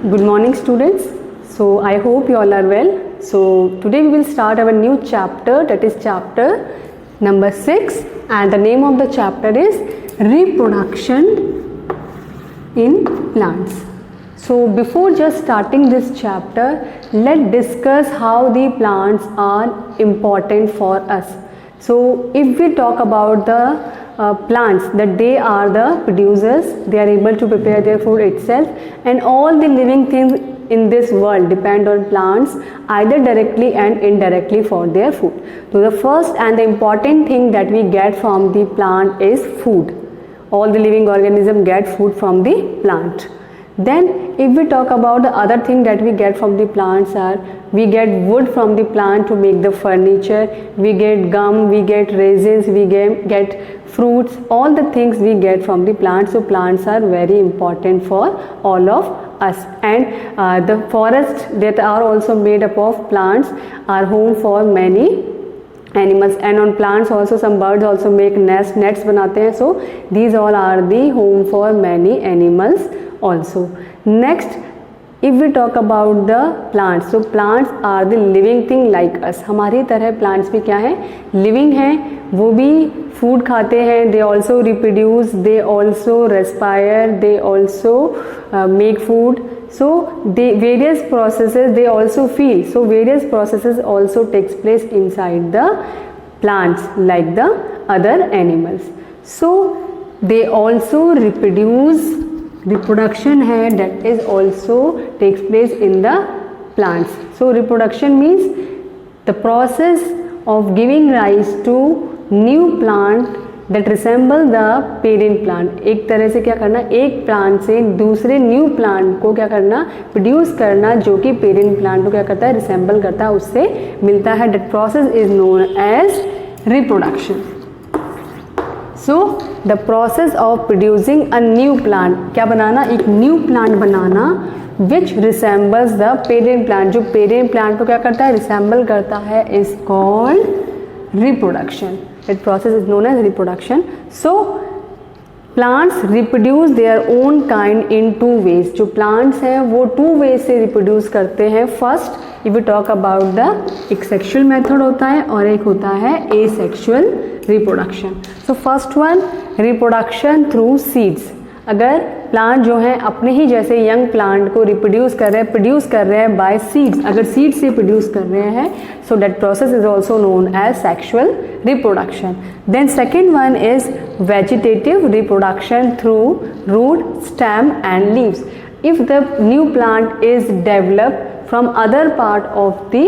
Good morning students. So I hope you all are well. So today we will start our new chapter, that is chapter number 6, and the name of the chapter is reproduction in plants. So before just starting this chapter, let's discuss how the plants are important for us. So if we talk about the plants, that they are the producers, they are able to prepare their food itself, and all the living things in this world depend on plants either directly and indirectly for their food. So the first and the important thing that we get from the plant is food. All the living organisms get food from the plant. Then if we talk about the other thing that we get from the plants are, we get wood from the plant to make the furniture, we get gum, we get raisins, we get fruits, all the things we get from the plants. So plants are very important for all of us. And the forests that are also made up of plants are home for many animals, and on plants also some birds also make nets banate hain. So these all are the home for many animals also. Next, if we talk about the plants, so plants are the living thing like us. हमारी तरह plants भी क्या है, living हैं, वो भी food खाते हैं, they also reproduce, they also respire, they also make food. So the various processes they also feel. So various processes also takes place inside the plants like the other animals. So they also reproduce. Reproduction है that is also takes place in the plants. So reproduction means the process of giving rise to new plant that resemble the parent plant. एक तरह से क्या करना, एक plant से दूसरे new plant को क्या करना, प्रोड्यूस करना, जो कि पेरेंट प्लांट को क्या करता है, रिसेंबल करता है, उससे मिलता है. That process is known as reproduction. So the process of producing a new plant, क्या बनाना, एक न्यू प्लांट बनाना which resembles the parent plant, जो पेरेंट प्लांट को क्या करता है, रिसेंबल करता है, is called reproduction. That process is known as reproduction. So plants reproduce their own kind in two ways. जो प्लांट्स हैं वो टू वेज से रिप्रोड्यूस करते हैं. First if you talk about the, एक सेक्सुअल मेथड होता है और एक होता है asexual reproduction. So first one, reproduction through seeds. अगर प्लांट जो है अपने ही जैसे यंग प्लांट को रिप्रोड्यूस कर रहे हैं बाय सीड्स, अगर सीड से प्रोड्यूस कर रहे हैं, so that process is also known as sexual reproduction. Then second one is vegetative reproduction through root, stem and leaves. If the new plant is developed from other part of the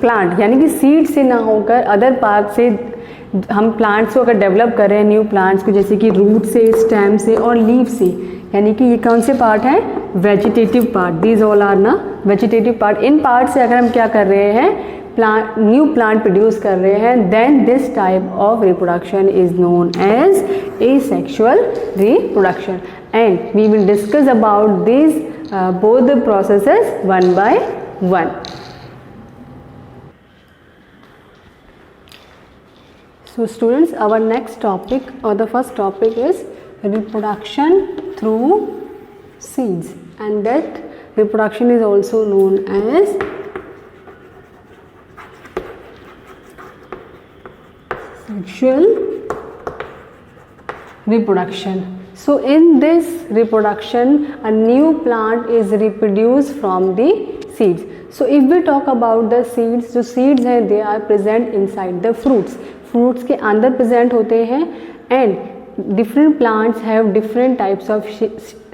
plant, यानी कि seed से ना होकर other part से हम plants को अगर develop कर रहे हैं, न्यू प्लांट्स को, जैसे कि रूट से, स्टेम से और लीव से, यानी कि ये कौन से पार्ट हैं, vegetative part. These all are ना वेजिटेटिव पार्ट. इन पार्ट से अगर हम क्या कर रहे हैं, प्लांट, न्यू प्लांट प्रोड्यूस कर रहे हैं, then this type of reproduction is known as asexual reproduction. And we will discuss about this both the processes one by one. So students, our next topic or the first topic is reproduction through seeds, and that reproduction is also known as sexual reproduction. So in this reproduction, a new plant is reproduced from the seeds. So if we talk about the seeds, जो seeds हैं they are present inside the fruits. Fruits के अंदर present होते हैं. And different plants have different types of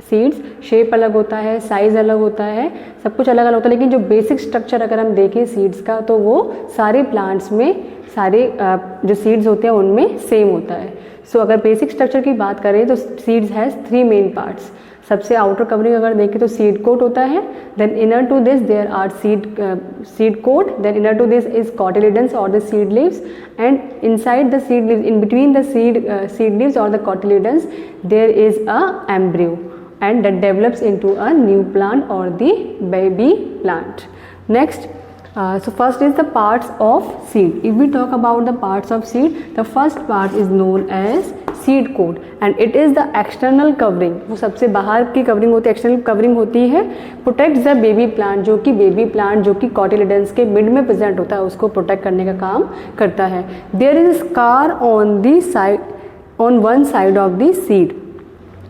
seeds. Shape अलग होता है, size अलग होता है, सब कुछ अलग अलग होता है, लेकिन जो बेसिक स्ट्रक्चर अगर हम देखें सीड्स का, तो वो सारे प्लांट्स में, सारे जो सीड्स होते हैं उनमें सेम होता है. सो अगर बेसिक स्ट्रक्चर की बात करें तो सीड्स हैज़ 3 मेन पार्ट्स. सबसे आउटर कवरिंग अगर देखें तो सीड कोट होता है. Then inner to this there are seed coat. Then inner to this is cotyledons और the seed leaves. And inside the seed leaves, in between the seed leaves और the cotyledons, there is a embryo, and that develops into a new plant or the baby plant. Next, so first is the parts of seed. If we talk about the parts of seed, the first part is known as seed coat and it is the external covering, वो सबसे बाहर की covering होती है, external covering होती है, protects the baby plant, जो कि बेबी प्लांट जो कि कॉटिलेडन्स के मिड में प्रेजेंट होता है उसको प्रोटेक्ट करने का काम करता है। There is scar on the side, on one side of the seed,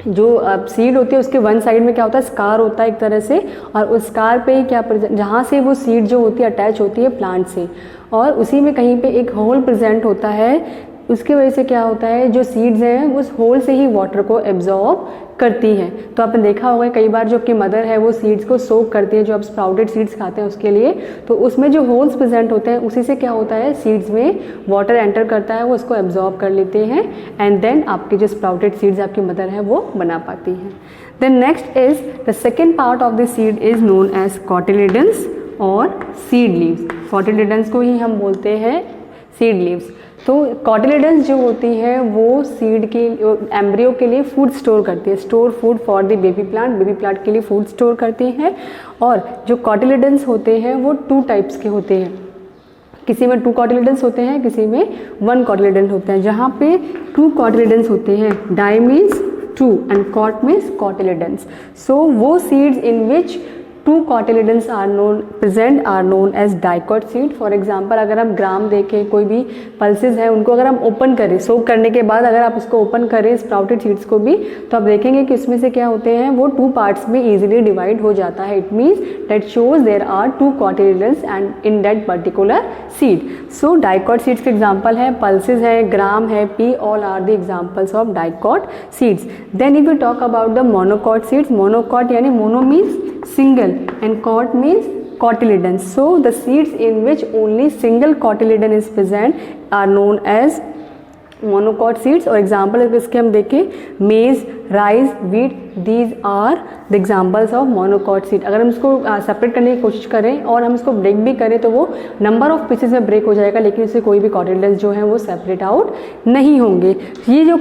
जो सीड होती है उसके वन साइड में क्या होता है, स्कार होता है एक तरह से, और उस स्कार पे ही क्या जहाँ से वो सीड जो होती है अटैच होती है प्लांट से, और उसी में कहीं पे एक होल प्रेजेंट होता है, उसकी वजह से क्या होता है जो सीड्स हैं उस होल से ही वाटर को एब्जॉर्ब करती हैं। तो आपने देखा होगा कई बार जो आपकी मदर है वो सीड्स को सोक करती है, जो आप स्प्राउटेड सीड्स खाते हैं उसके लिए, तो उसमें जो होल्स प्रेजेंट होते हैं उसी से क्या होता है सीड्स में वाटर एंटर करता है, वो उसको एब्जॉर्ब कर लेते हैं एंड देन आपके जो स्प्राउटेड सीड्स आपकी मदर है वो बना पाती हैं। Then next is the second part of the seed is known as cotyledons और सीड लीव्स। कॉटिलेडन्स को ही हम बोलते हैं सीड लीव्स। तो कॉटिलेडन्स जो होती है वो सीड के एम्ब्रियो के लिए फूड स्टोर करती है, store food for the baby plant के लिए फूड स्टोर करती हैं। और जो कॉटिलेडन्स होते हैं वो 2 टाइप्स के होते हैं, किसी में 2 कॉटिलेडन्स होते हैं, किसी में 1 कॉटिलेडन होते हैं। जहाँ पे 2 कॉटिलेडन्स होते हैं, di means 2 and cot means cotyledons, so वो seeds in which 2 cotyledons are known as dicot seed। For example अगर हम ग्राम देखें, कोई भी पल्सेस हैं उनको अगर हम ओपन करें, सोक करने के बाद अगर आप उसको ओपन करें स्प्राउटेड सीड्स को भी, तो आप देखेंगे कि इसमें से क्या होते हैं वो 2 पार्ट्स में इजीली डिवाइड हो जाता है। It means that shows there are 2 cotyledons and in that particular seed. So dicot seeds के एग्जाम्पल हैं पल्सेस है, ग्राम है, pea, all are the examples of dicot seeds. Then if you talk about the monocot seeds, monocot यानी mono means single and cot means cotyledons, so the seeds in which only single cotyledon is present are known as monocot seeds. और example इसके हम देखें maize, rice, wheat, these are the examples of monocot seed. अगर हम इसको separate करने की कोशिश करें और हम इसको ब्रेक भी करें तो वो नंबर ऑफ पीसेस में ब्रेक हो जाएगा, लेकिन इससे कोई भी कॉटिलेडन्स जो हैं वो सेपरेट आउट नहीं होंगे। ये जो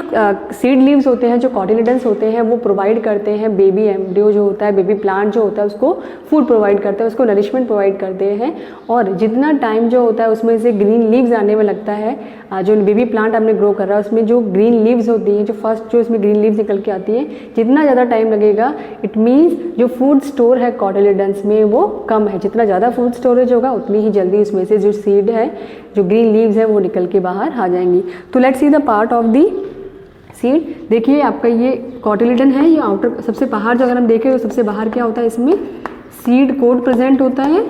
सीड लीव्स होते हैं, जो कॉटिलेडन्स होते हैं, वो प्रोवाइड करते हैं बेबी एम्ब्रियो जो होता है, बेबी प्लांट जो होता है उसको फूड प्रोवाइड करते हैं, उसको नरिशमेंट प्रोवाइड करते हैं। और जितना टाइम जो होता है उसमें से ग्रीन लीव्स आने में लगता है, जो बेबी प्लांट आपने ग्रो कर रहा है उसमें जो ग्रीन लीव्स होती हैं, जो फर्स्ट जो इसमें ग्रीन लीव्स निकल के आती हैं, जितना ज़्यादा टाइम लगेगा इट मीन्स जो फूड स्टोर है कॉटिलेडन्स में वो कम है। जितना ज़्यादा फूड स्टोरेज होगा उतनी ही जल्दी उसमें से जो सीड है, जो ग्रीन लीव्स है वो निकल के बाहर आ जाएंगी। तो let's see the part of the seed. देखिए आपका ये कॉटिलेडन है, ये आउटर सबसे बाहर जो अगर हम देखें तो सबसे बाहर क्या होता है, इसमें सीड कोड प्रेजेंट होता है।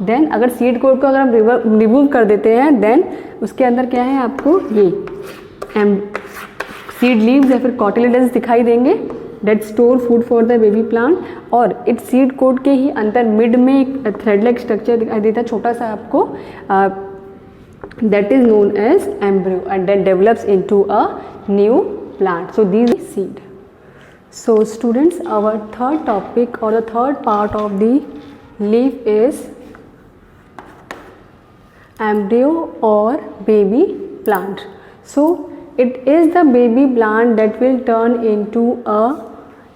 देन अगर सीड कोड को अगर हम रिमूव कर देते हैं देन उसके अंदर क्या है आपको ये सीड लीव्स या फिर कॉटिलेडन्स दिखाई देंगे that store food for the baby plant. और इट सीड कोड के ही अंदर मिड में एक थ्रेड लाइक स्ट्रक्चर दिखाई देता है छोटा सा आपको, that is known as embryo and then develops into a new plant. So these are seed. So students, our third topic or the third part of the leaf is embryo or baby plant. So it is the baby plant that will turn into a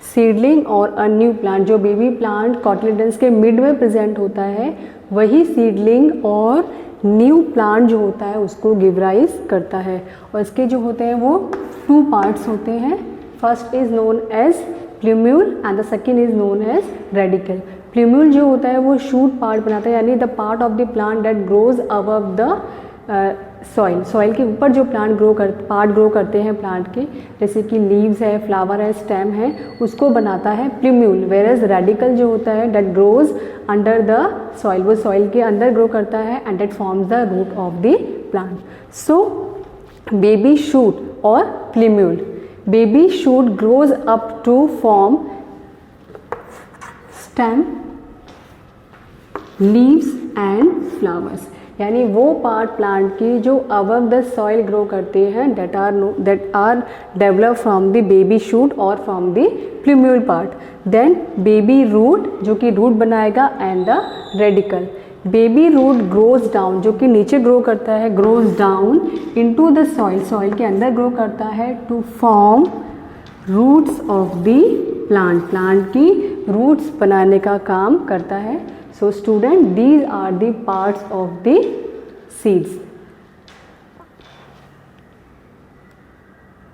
seedling और अ new plant. जो baby plant cotyledons के mid में present होता है वही seedling और new plant जो होता है उसको गिव राइज करता है। और इसके जो होते हैं वो 2 पार्ट्स होते हैं। First is known as plumule and the second is known as radical. Plumule जो होता है वो शूट पार्ट बनाता है, यानी the part of the plant that grows above the soil के ऊपर जो पार्ट ग्रो करते हैं प्लांट के, जैसे कि लीव्स है, फ्लावर है, स्टेम है, उसको बनाता है प्ल्यूम्यूल। वेरएज रेडिकल जो होता है that grows under the soil, वो सॉइल के अंदर ग्रो करता है and that forms the root of the plant. So baby shoot और plumule, baby shoot grows up to form stem, leaves and flowers, यानी वो पार्ट प्लांट की जो अबव द सॉइल ग्रो करते हैं that are develop from the baby shoot और from the plumule part. Then baby root जो कि root बनाएगा and the radicle. Baby root grows down जो कि नीचे ग्रो करता है, grows down into the soil, soil के अंदर ग्रो करता है to form roots of the plant, plant की रूट्स बनाने का काम करता है। So student, these are the parts of the seeds.